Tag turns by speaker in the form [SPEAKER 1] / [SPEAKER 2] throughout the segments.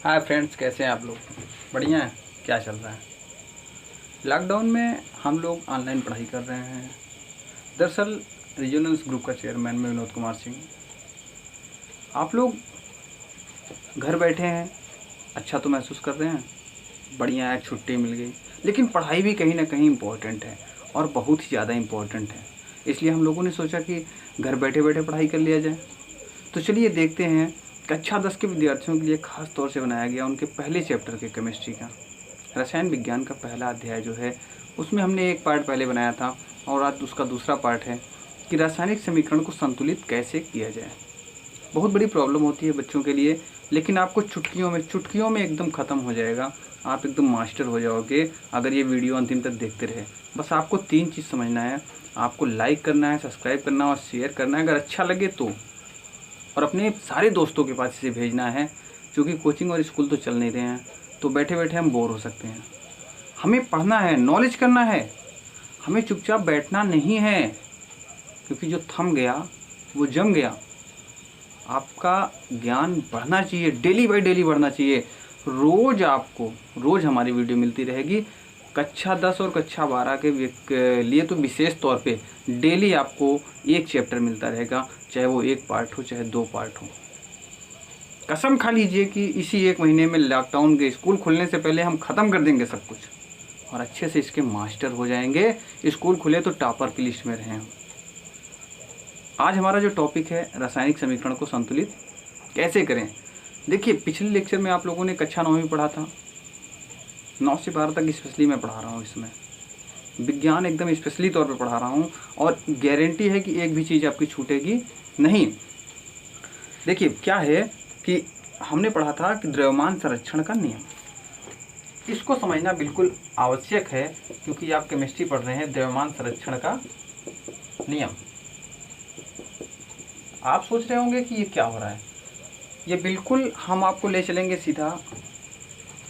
[SPEAKER 1] Hi friends, कैसे हैं आप लोग? बढ़िया हैं। क्या चल रहा है? लॉकडाउन में हम लोग ऑनलाइन पढ़ाई कर रहे हैं। दरअसल रीजनल्स ग्रुप का चेयरमैन मैं विनोद कुमार सिंह। आप लोग घर बैठे हैं, अच्छा तो महसूस कर रहे हैं, बढ़िया है, छुट्टी मिल गई। लेकिन पढ़ाई भी कहीं ना कहीं इम्पोर्टेंट है और बहुत ही ज़्यादा इम्पोर्टेंट है। इसलिए हम लोगों ने सोचा कि घर बैठे बैठे पढ़ाई कर लिया जाए। तो चलिए देखते हैं। कक्षा 10 के विद्यार्थियों के लिए खास तौर से बनाया गया उनके पहले चैप्टर के केमिस्ट्री का रसायन विज्ञान का पहला अध्याय जो है, उसमें हमने एक पार्ट पहले बनाया था और आज उसका दूसरा पार्ट है कि रासायनिक समीकरण को संतुलित कैसे किया जाए। बहुत बड़ी प्रॉब्लम होती है बच्चों के लिए, लेकिन आपको चुटकियों में एकदम ख़त्म हो जाएगा। आप एकदम मास्टर हो जाओगे अगर ये वीडियो अंतिम तक देखते रहे। बस आपको 3 चीज़ समझना है। आपको लाइक करना है, सब्सक्राइब करना है और शेयर करना है अगर अच्छा लगे तो, और अपने सारे दोस्तों के पास इसे भेजना है। क्योंकि कोचिंग और स्कूल तो चल नहीं रहे हैं, तो बैठे बैठे हम बोर हो सकते हैं। हमें पढ़ना है, नॉलेज करना है, हमें चुपचाप बैठना नहीं है। क्योंकि जो थम गया वो जम गया। आपका ज्ञान बढ़ना चाहिए, डेली बाय डेली बढ़ना चाहिए। रोज़ हमारी वीडियो मिलती रहेगी। कक्षा 10 और कक्षा 12 के लिए तो विशेष तौर पे डेली आपको एक चैप्टर मिलता रहेगा, चाहे वो एक पार्ट हो चाहे 2 पार्ट हो। कसम खा लीजिए कि इसी एक महीने में लॉकडाउन के स्कूल खुलने से पहले हम ख़त्म कर देंगे सब कुछ और अच्छे से इसके मास्टर हो जाएंगे। स्कूल खुले तो टॉपर की लिस्ट में रहें हम। आज हमारा जो टॉपिक है, रासायनिक समीकरण को संतुलित कैसे करें। देखिए, पिछले लेक्चर में आप लोगों ने कक्षा 9 में पढ़ा था। 9 से 12 तक स्पेशली मैं पढ़ा रहा हूँ। इसमें विज्ञान एकदम स्पेशली तौर पे पढ़ा रहा हूँ और गारंटी है कि एक भी चीज़ आपकी छूटेगी नहीं। देखिए क्या है कि हमने पढ़ा था कि द्रव्यमान संरक्षण का नियम, इसको समझना बिल्कुल आवश्यक है क्योंकि आप केमिस्ट्री पढ़ रहे हैं। द्रव्यमान संरक्षण का नियम, आप सोच रहे होंगे कि ये क्या हो रहा है। ये बिल्कुल हम आपको ले चलेंगे सीधा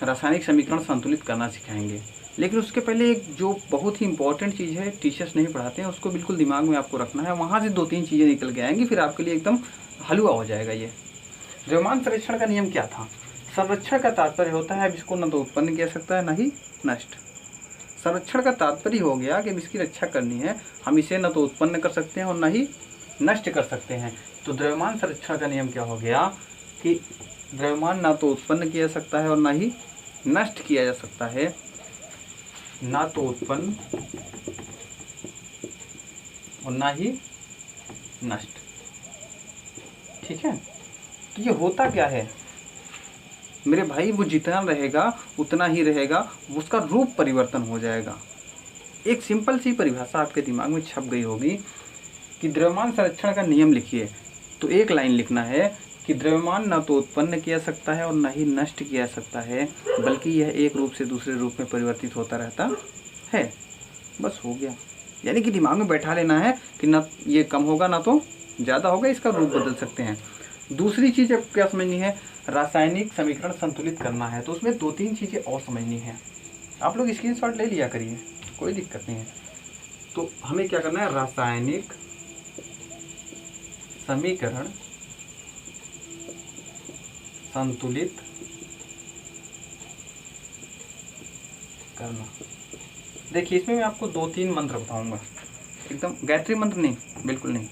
[SPEAKER 1] रासायनिक समीकरण संतुलित करना सिखाएंगे। लेकिन उसके पहले एक जो बहुत ही इंपॉर्टेंट चीज़ है, टीचर्स नहीं पढ़ाते हैं, उसको बिल्कुल दिमाग में आपको रखना है। वहाँ से 2-3 चीज़ें निकल के आएंगी, फिर आपके लिए एकदम हलवा हो जाएगा। ये द्रव्यमान संरक्षण का नियम क्या था? संरक्षण का तात्पर्य होता है अब इसको न तो उत्पन्न किया सकता है न ही नष्ट। संरक्षण का तात्पर्य हो गया कि अब इसकी रक्षा करनी है, हम इसे न तो उत्पन्न कर सकते हैं और न ही नष्ट कर सकते हैं। तो द्रव्यमान संरक्षण का नियम क्या हो गया कि द्रव्यमान ना तो उत्पन्न किया जा सकता है और ना ही नष्ट किया जा सकता है। ना तो उत्पन्न और ना ही नष्ट। ठीक है, तो ये होता क्या है मेरे भाई? वो जितना रहेगा उतना ही रहेगा, उसका रूप परिवर्तन हो जाएगा। एक सिंपल सी परिभाषा आपके दिमाग में छप गई होगी कि द्रव्यमान संरक्षण का नियम लिखिए, तो एक लाइन लिखना है कि द्रव्यमान न तो उत्पन्न किया जा सकता है और न ही नष्ट किया जा सकता है, बल्कि यह एक रूप से दूसरे रूप में परिवर्तित होता रहता है। बस हो गया। यानी कि दिमाग में बैठा लेना है कि ना ये कम होगा ना तो ज़्यादा होगा, इसका रूप बदल सकते हैं। दूसरी चीज़ अब क्या समझनी है? रासायनिक समीकरण संतुलित करना है तो उसमें 2-3 चीज़ें और समझनी है। आप लोग स्क्रीनशॉट ले लिया करिए, कोई दिक्कत नहीं है। तो हमें क्या करना है? रासायनिक समीकरण संतुलित करना। देखिए, इसमें मैं आपको 2-3 मंत्र बताऊंगा, एकदम गायत्री मंत्र नहीं, बिल्कुल नहीं,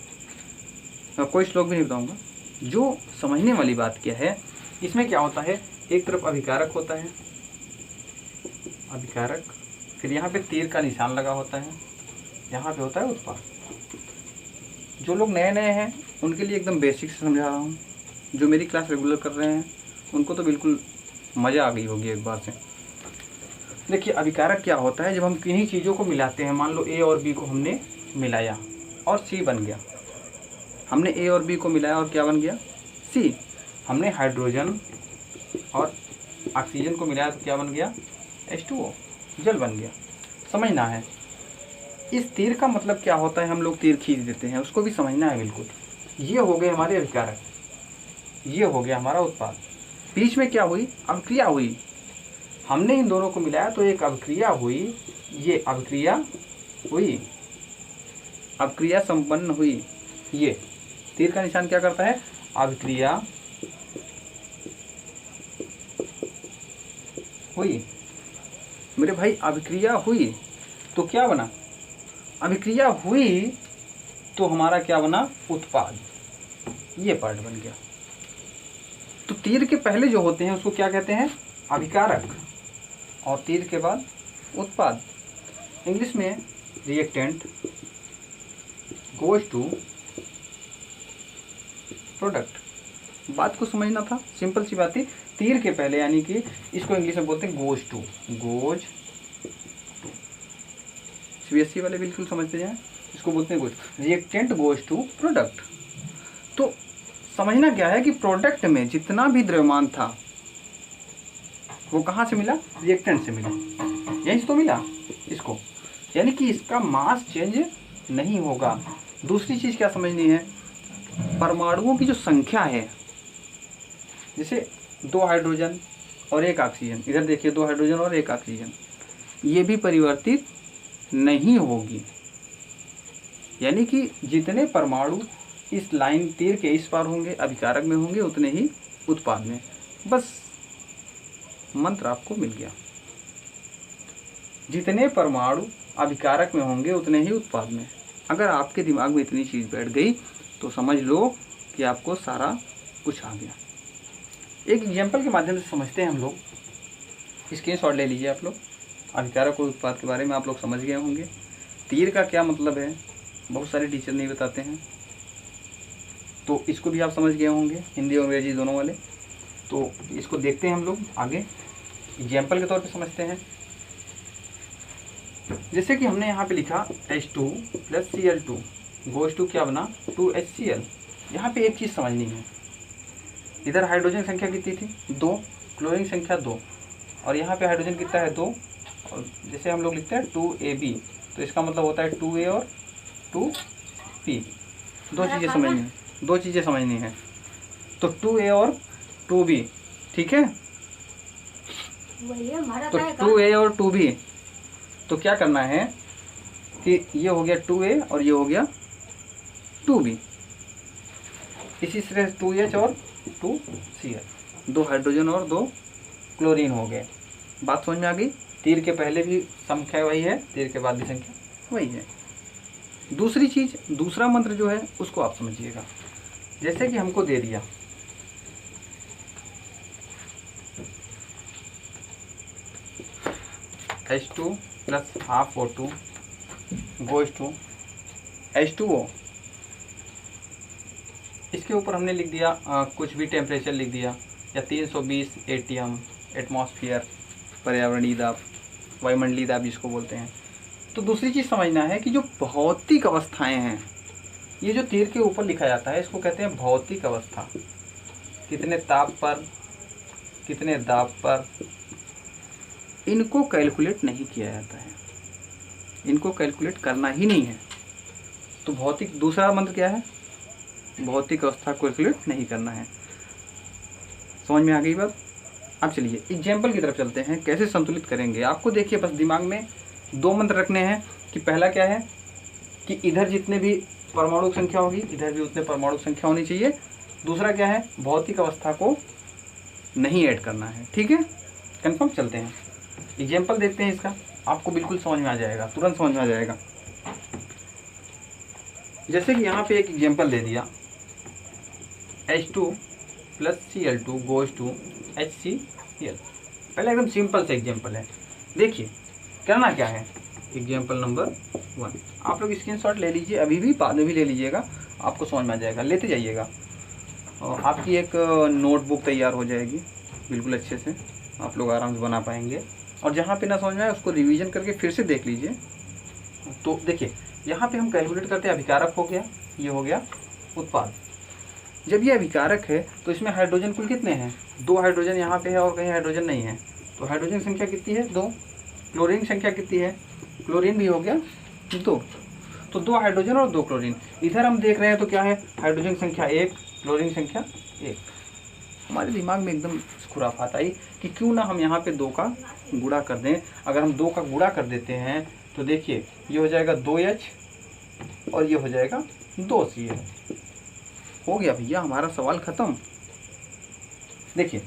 [SPEAKER 1] मैं कोई श्लोक भी नहीं बताऊंगा। जो समझने वाली बात क्या है, इसमें क्या होता है, एक तरफ अभिकारक होता है, अभिकारक, फिर यहाँ पे तीर का निशान लगा होता है, यहाँ पे होता है उत्पाद। जो लोग नए नए हैं उनके लिए एकदम बेसिक से समझा रहा हूँ, जो मेरी क्लास रेगुलर कर रहे हैं उनको तो बिल्कुल मज़ा आ गई होगी एक बार से। देखिए, अभिकारक क्या होता है? जब हम किन्हीं चीज़ों को मिलाते हैं, मान लो ए और बी को हमने मिलाया और सी बन गया। हमने ए और बी को मिलाया और क्या बन गया? सी। हमने हाइड्रोजन और ऑक्सीजन को मिलाया तो क्या बन गया? H2O, जल बन गया। समझना है इस तीर का मतलब क्या होता है। हम लोग तीर खींच देते हैं, उसको भी समझना है बिल्कुल। ये हो गए हमारे अभिकारक, ये हो गया हमारा उत्पाद। बीच में क्या हुई? अभिक्रिया हुई। हमने इन दोनों को मिलाया तो एक अभिक्रिया हुई, ये अभिक्रिया हुई, अभिक्रिया संपन्न हुई। ये तीर का निशान क्या करता है? अभिक्रिया हुई मेरे भाई, अभिक्रिया हुई तो क्या बना, अभिक्रिया हुई तो हमारा क्या बना, उत्पाद। ये पार्ट बन गया। तो तीर के पहले जो होते हैं उसको क्या कहते हैं, अभिकारक, और तीर के बाद उत्पाद। इंग्लिश में रिएक्टेंट गोज टू प्रोडक्ट। बात को समझना था, सिंपल सी बात थी। तीर के पहले यानी कि इसको इंग्लिश में बोलते हैं goes to, goes to. CBSE वाले बिल्कुल समझते जाएं, इसको बोलते हैं goes, reactant goes to product. तो समझना क्या है कि प्रोडक्ट में जितना भी द्रव्यमान था वो कहाँ से मिला, रिएक्टेंट से मिला, यहीं से तो मिला इसको, यानी कि इसका मास चेंज नहीं होगा। दूसरी चीज़ क्या समझनी है, परमाणुओं की जो संख्या है, जैसे 2 हाइड्रोजन और 1 ऑक्सीजन, इधर देखिए 2 हाइड्रोजन और 1 ऑक्सीजन, ये भी परिवर्तित नहीं होगी। यानी कि जितने परमाणु इस लाइन तीर के इस पार होंगे, अभिकारक में होंगे, उतने ही उत्पाद में। बस मंत्र आपको मिल गया, जितने परमाणु अभिकारक में होंगे उतने ही उत्पाद में। अगर आपके दिमाग में इतनी चीज़ बैठ गई तो समझ लो कि आपको सारा कुछ आ गया। एक एग्जाम्पल के माध्यम से समझते हैं हम लोग, स्क्रीनशॉट ले लीजिए आप लोग। अभिकारक और उत्पाद के बारे में आप लोग समझ गए होंगे। तीर का क्या मतलब है, बहुत सारे टीचर नहीं बताते हैं, तो इसको भी आप समझ गए होंगे, हिंदी और अंग्रेजी दोनों वाले। तो इसको देखते हैं हम लोग आगे, एग्जाम्पल के तौर पे समझते हैं। जैसे कि हमने यहाँ पे लिखा H2 + Cl2 गोज टू क्या बना, 2HCl। यहाँ पे एक चीज़ समझनी है, इधर हाइड्रोजन संख्या कितनी थी, 2, क्लोरीन संख्या 2, और यहाँ पे हाइड्रोजन कितना है, 2, और जैसे हम लोग लिखते हैं 2AB, तो इसका मतलब होता है 2A और 2B। दो चीज़ें समझनी है, तो 2A और 2B, ठीक है। तो 2A और 2B, तो क्या करना है कि ये हो गया 2A और ये हो गया 2B, इसी तरह 2H और 2Cl, 2 हाइड्रोजन और 2 क्लोरीन हो गए। बात समझ में आ गई। तीर के पहले भी संख्या वही है, तीर के बाद भी संख्या वही है। दूसरी चीज़, दूसरा मंत्र जो है उसको आप समझिएगा। जैसे कि हमको दे दिया H2 + ½ O2 goes to H2O, इसके ऊपर हमने लिख दिया कुछ भी टेम्परेचर लिख दिया, या 320 ATM, एटमॉस्फेयर, पर्यावरणीय दाब, वायुमंडलीय दाब जिसको बोलते हैं। तो दूसरी चीज़ समझना है कि जो भौतिक अवस्थाएं हैं, ये जो तीर के ऊपर लिखा जाता है इसको कहते हैं भौतिक अवस्था। कितने ताप पर, कितने दाब पर, इनको कैलकुलेट नहीं किया जाता है, इनको कैलकुलेट करना ही नहीं है। तो भौतिक, दूसरा मंत्र क्या है, भौतिक अवस्था को कैलकुलेट नहीं करना है। समझ में आ गई बात। अब चलिए एग्जाम्पल की तरफ चलते हैं, कैसे संतुलित करेंगे। आपको देखिए बस दिमाग में 2 मंत्र रखने हैं कि पहला क्या है कि इधर जितने भी परमाणु की संख्या होगी इधर भी उतने परमाणु की संख्या होनी चाहिए। दूसरा क्या है, भौतिक अवस्था को नहीं ऐड करना है, ठीक है, कंफर्म। चलते हैं एग्जाम्पल देखते हैं इसका, आपको बिल्कुल समझ में आ जाएगा, तुरंत समझ में आ जाएगा। जैसे कि यहाँ पे एक एग्जाम्पल दे दिया H2 + Cl2 goes to HCl। पहले एकदम सिंपल से एग्जाम्पल है, देखिए करना क्या है। एग्जाम्पल नंबर 1 आप लोग स्क्रीनशॉट ले लीजिए, अभी भी बाद में भी ले लीजिएगा, आपको समझ में आ जाएगा, लेते जाइएगा। और आपकी एक नोटबुक तैयार हो जाएगी बिल्कुल अच्छे से, आप लोग आराम से बना पाएंगे। और जहाँ पे ना समझ में आए उसको रिवीजन करके फिर से देख लीजिए। तो देखिए यहाँ पे हम कैलकुलेट करते हैं, अभिकारक हो गया, ये हो गया उत्पाद। जब ये अभिकारक है तो इसमें हाइड्रोजन कुल कितने हैं, 2 हाइड्रोजन यहाँ पे है और कहीं हाइड्रोजन नहीं है, तो हाइड्रोजन संख्या कितनी है, 2। क्लोरीन संख्या कितनी है, क्लोरीन भी हो गया 2, तो 2 हाइड्रोजन और 2 क्लोरीन। इधर हम देख रहे हैं तो क्या है, हाइड्रोजन संख्या 1, क्लोरीन संख्या 1। हमारे दिमाग में एकदम खुराफात आई कि क्यों ना हम यहाँ पे 2 का गुणा कर दें। अगर हम 2 का गुणा कर देते हैं तो देखिए ये हो जाएगा 2H और ये हो जाएगा 2Cl। हो गया भैया हमारा सवाल ख़त्म। देखिए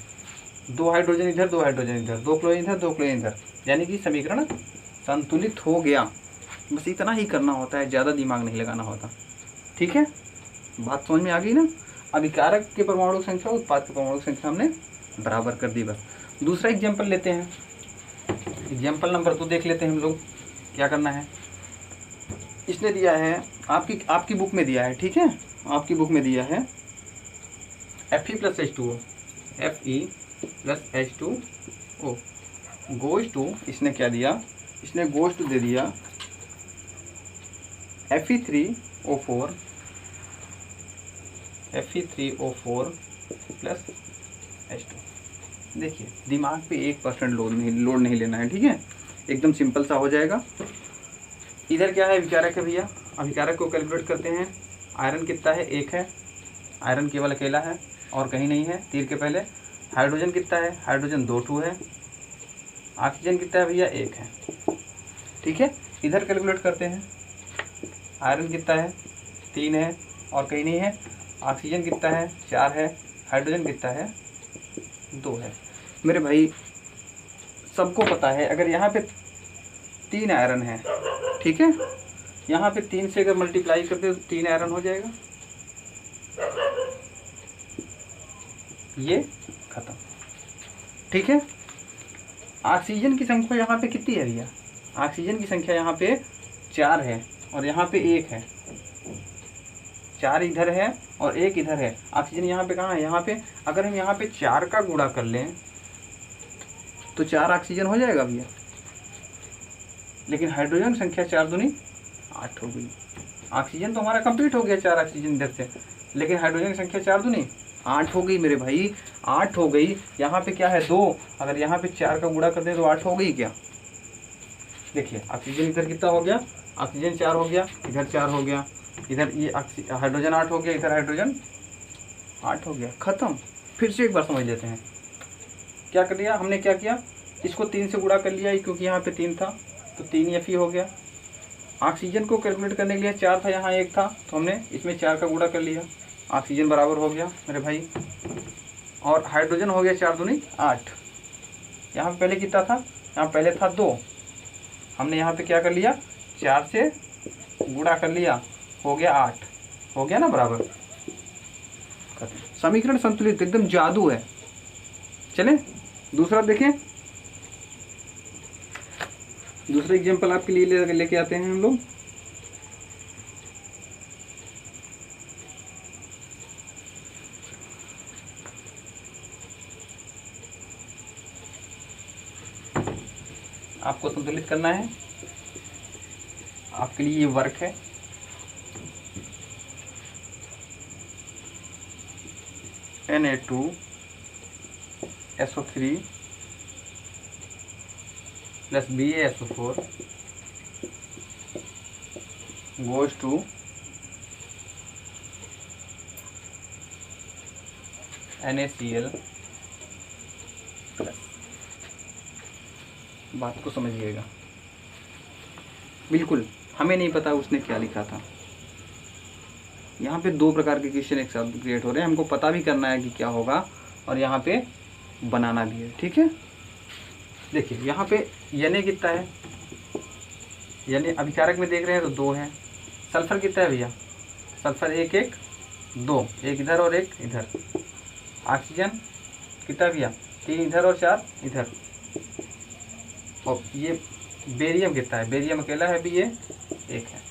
[SPEAKER 1] 2 हाइड्रोजन इधर, 2 हाइड्रोजन इधर, 2 क्लोरीन इधर, 2 क्लोरीन इधर, यानी कि समीकरण संतुलित हो गया। बस इतना ही करना होता है, ज़्यादा दिमाग नहीं लगाना होता। ठीक है, बात समझ में आ गई ना। अभिकारक के परमाणु संख्या उत्पाद के परमाणु संख्या हमने बराबर कर दी। बस दूसरा एग्जाम्पल लेते हैं, एग्जाम्पल नंबर 2 देख लेते हैं हम लोग। क्या करना है, इसने दिया है, आपकी बुक में दिया है, ठीक है, आपकी बुक में दिया है Fe plus H2O, Fe plus H2O goes to, इसने क्या दिया, इसने गोज टू दे दिया Fe3O4 प्लस H2। देखिए दिमाग पे 1% लोड नहीं लेना है, ठीक है, एकदम सिंपल सा हो जाएगा। इधर क्या है, अभिकारक है भैया, अभिकारक को कैलकुलेट करते हैं। आयरन कितना है, 1 है, आयरन केवल अकेला है और कहीं नहीं है, तीर के पहले। हाइड्रोजन कितना है, हाइड्रोजन 2 है। ऑक्सीजन कितना है भैया, 1 है, ठीक है। इधर कैलकुलेट करते हैं, आयरन कितना है, 3 है और कहीं नहीं है। ऑक्सीजन कितना है, 4 है। हाइड्रोजन कितना है, 2 है। मेरे भाई सबको पता है, अगर यहाँ पे 3 आयरन है, ठीक है, यहाँ पे 3 से अगर मल्टीप्लाई करते तो 3 आयरन हो जाएगा, ये खत्म, ठीक है। ऑक्सीजन की संख्या यहाँ पे कितनी है भैया, ऑक्सीजन की संख्या यहाँ पे 4 है और यहाँ पे 1 है। 4 इधर है और 1 इधर है। ऑक्सीजन यहाँ पे कहाँ है, यहाँ पे। अगर हम यहाँ पे 4 का गुणा कर लें तो 4 ऑक्सीजन हो जाएगा भैया, लेकिन हाइड्रोजन संख्या 4 दूनी 8 हो गई। ऑक्सीजन तो हमारा कंप्लीट हो गया, 4 ऑक्सीजन इधर से, लेकिन हाइड्रोजन की संख्या 4 दूनी 8 हो गई मेरे भाई, 8 हो गई। यहाँ पे क्या है, 2, अगर यहाँ पे 4 का गुणा कर दे तो 8 हो गई क्या। देखिए ऑक्सीजन इधर कितना हो गया, ऑक्सीजन 4 हो गया, इधर 4 हो गया, इधर ये हाइड्रोजन 8 हो गया, इधर हाइड्रोजन 8 हो गया, खत्म। फिर से एक बार समझ लेते हैं, क्या कर लिया हमने, क्या किया, इसको 3 से गुणा कर लिया क्योंकि यहाँ पे 3 था तो 3 Fe हो गया। ऑक्सीजन को कैलकुलेट करने के लिए 4 था, यहाँ 1 था, तो हमने इसमें 4 का गुणा कर लिया, ऑक्सीजन बराबर हो गया मेरे भाई। और हाइड्रोजन हो गया 4 दूनी 8। यहाँ पे पहले कितना था, यहाँ पहले था 2, हमने यहाँ पे क्या कर लिया, 4 से गुणा कर लिया, हो गया 8, हो गया ना बराबर। समीकरण संतुलित, एकदम जादू है। चलें दूसरा देखें, दूसरा एग्जांपल आपके लिए लेके आते हैं हम लोग। आपको संतुलित करना है, आपके लिए ये वर्क है। Na2SO3 plus BaSO4 goes to NaCl plus. बात को समझिएगा, बिल्कुल हमें नहीं पता उसने क्या लिखा था। यहाँ पे 2 प्रकार के क्वेश्चन एक साथ क्रिएट हो रहे हैं, हमको पता भी करना है कि क्या होगा और यहाँ पे बनाना भी है, ठीक है। देखिए यहाँ पे Na कितना है, Na अभिकारक में देख रहे हैं तो 2 है। सल्फर कितना है भैया, सल्फर 1 1 2, एक इधर और एक इधर। ऑक्सीजन कितना भैया, 3 इधर और 4 इधर। और ये बेरियम कितना है, बेरियम अकेला है भी, ये 1 है।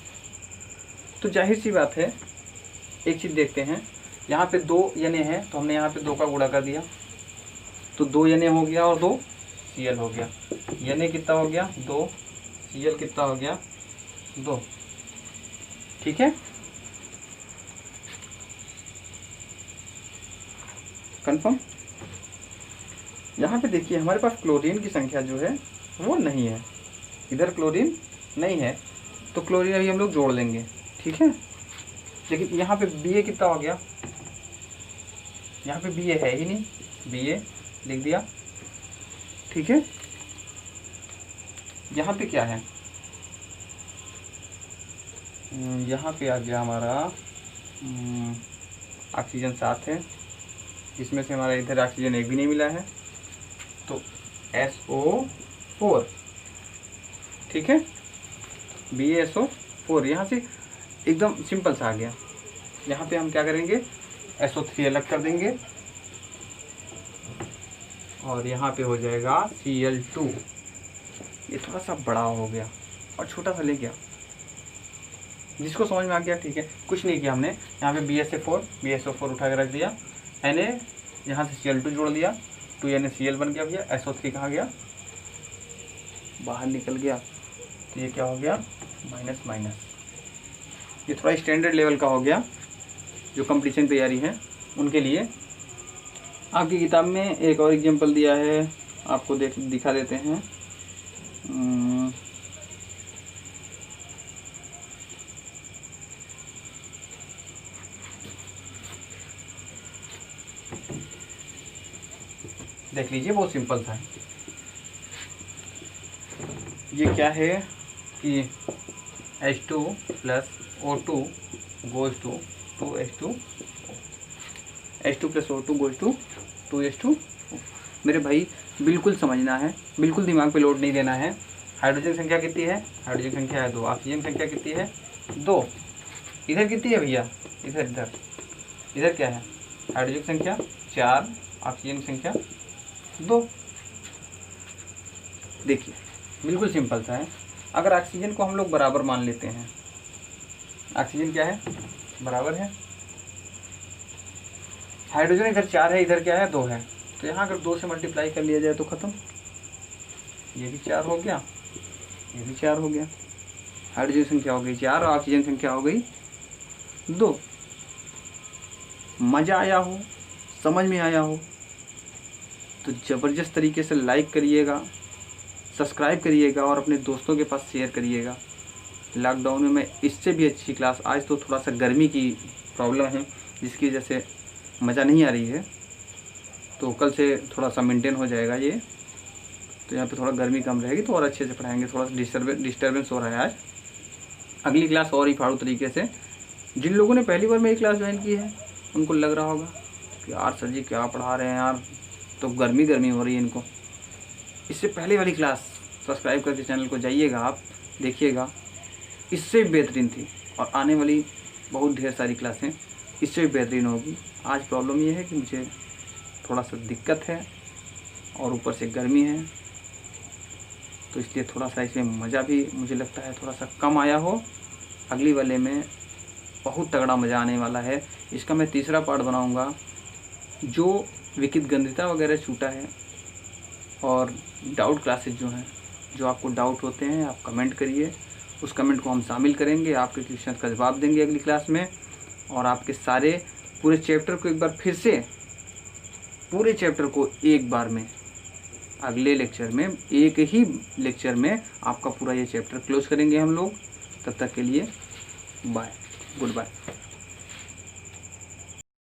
[SPEAKER 1] तो जाहिर सी बात है, एक चीज़ देखते हैं, यहाँ पे 2 Na है तो हमने यहाँ पे 2 का गुणा कर दिया तो 2 Na हो गया और 2 Cl हो गया। Na कितना हो गया, 2, Cl कितना हो गया, 2, ठीक है। कंफर्म। यहाँ पे देखिए हमारे पास क्लोरीन की संख्या जो है वो नहीं है, इधर क्लोरीन नहीं है तो क्लोरीन अभी हम लोग जोड़ लेंगे, ठीक है। लेकिन यहाँ पे Ba कितना हो गया, यहाँ पे Ba है ही नहीं, Ba लिख दिया, ठीक है। यहाँ पे क्या है, यहाँ पे आ गया हमारा ऑक्सीजन 7 है, इसमें से हमारा इधर ऑक्सीजन 1 भी नहीं मिला है, तो SO4, ठीक है, BaSO4। यहाँ से एकदम सिंपल सा आ गया। यहाँ पे हम क्या करेंगे, SO3 अलग कर देंगे और यहाँ पे हो जाएगा Cl2। ये थोड़ा सा बड़ा हो गया और छोटा सा ले गया। जिसको समझ में आ गया ठीक है। कुछ नहीं किया हमने, यहाँ पे BaSO4 उठा के रख दिया, Na यहाँ से Cl2 जोड़ दिया, 2NaCl बन गया भैया। SO3 कहाँ गया, बाहर निकल गया। तो ये क्या हो गया, माइनस माइनस। ये थोड़ा स्टैंडर्ड लेवल का हो गया, जो कंपटीशन तैयारी है उनके लिए। आपकी किताब में एक और एग्जांपल दिया है, आपको दिखा देते हैं। देख लीजिए, बहुत सिंपल था। ये क्या है कि H2 plus O2 goes to 2H2, H2 plus O2 goes to 2H2। मेरे भाई बिल्कुल समझना है, बिल्कुल दिमाग पे लोड नहीं देना है। हाइड्रोजन संख्या कितनी है, हाइड्रोजन संख्या है 2। ऑक्सीजन संख्या कितनी है, 2। इधर कितनी है भैया, इधर क्या है, हाइड्रोजन संख्या 4, ऑक्सीजन संख्या 2। देखिए बिल्कुल सिंपल सा है। अगर ऑक्सीजन को हम लोग बराबर मान लेते हैं, ऑक्सीजन क्या है, बराबर है। हाइड्रोजन इधर 4 है, इधर क्या है, 2 है। तो यहाँ अगर 2 से मल्टीप्लाई कर लिया जाए तो ख़त्म। ये भी 4 हो गया, ये भी 4 हो गया। हाइड्रोजन संख्या हो गई 4 और ऑक्सीजन संख्या हो गई 2। मज़ा आया हो, समझ में आया हो तो ज़बरदस्त तरीके से लाइक करिएगा, सब्सक्राइब करिएगा और अपने दोस्तों के पास शेयर करिएगा। लॉकडाउन में मैं इससे भी अच्छी क्लास, आज तो थोड़ा सा गर्मी की प्रॉब्लम है जिसकी वजह से मज़ा नहीं आ रही है, तो कल से थोड़ा सा मेंटेन हो जाएगा ये। तो यहाँ पे थोड़ा गर्मी कम रहेगी तो और अच्छे से पढ़ाएंगे। थोड़ा सा डिस्टर्बेंस हो रहा है आज। अगली क्लास और ही फाड़ू तरीके से। जिन लोगों ने पहली बार मेरी क्लास ज्वाइन की है उनको लग रहा होगा कि यार सर जी क्या पढ़ा रहे हैं यार, तो गर्मी हो रही है इनको। इससे पहले वाली क्लास सब्सक्राइब करके चैनल को जाइएगा, आप देखिएगा, इससे भी बेहतरीन थी। और आने वाली बहुत ढेर सारी क्लासें इससे भी बेहतरीन होगी। आज प्रॉब्लम ये है कि मुझे थोड़ा सा दिक्कत है और ऊपर से गर्मी है, तो इसलिए थोड़ा सा इसमें मज़ा भी मुझे लगता है थोड़ा सा कम आया हो। अगली वाले में बहुत तगड़ा मज़ा आने वाला है। इसका मैं तीसरा पार्ट बनाऊंगा। जो विकित गंधिता वगैरह छूटा है और डाउट क्लासेस जो हैं, जो आपको डाउट होते हैं आप कमेंट करिए, उस कमेंट को हम शामिल करेंगे, आपके क्वेश्चन का जवाब देंगे अगली क्लास में। और आपके सारे पूरे चैप्टर को एक बार फिर से, पूरे चैप्टर को एक बार में अगले लेक्चर में, एक ही लेक्चर में आपका पूरा ये चैप्टर क्लोज करेंगे हम लोग। तब तक के लिए बाय, गुड बाय।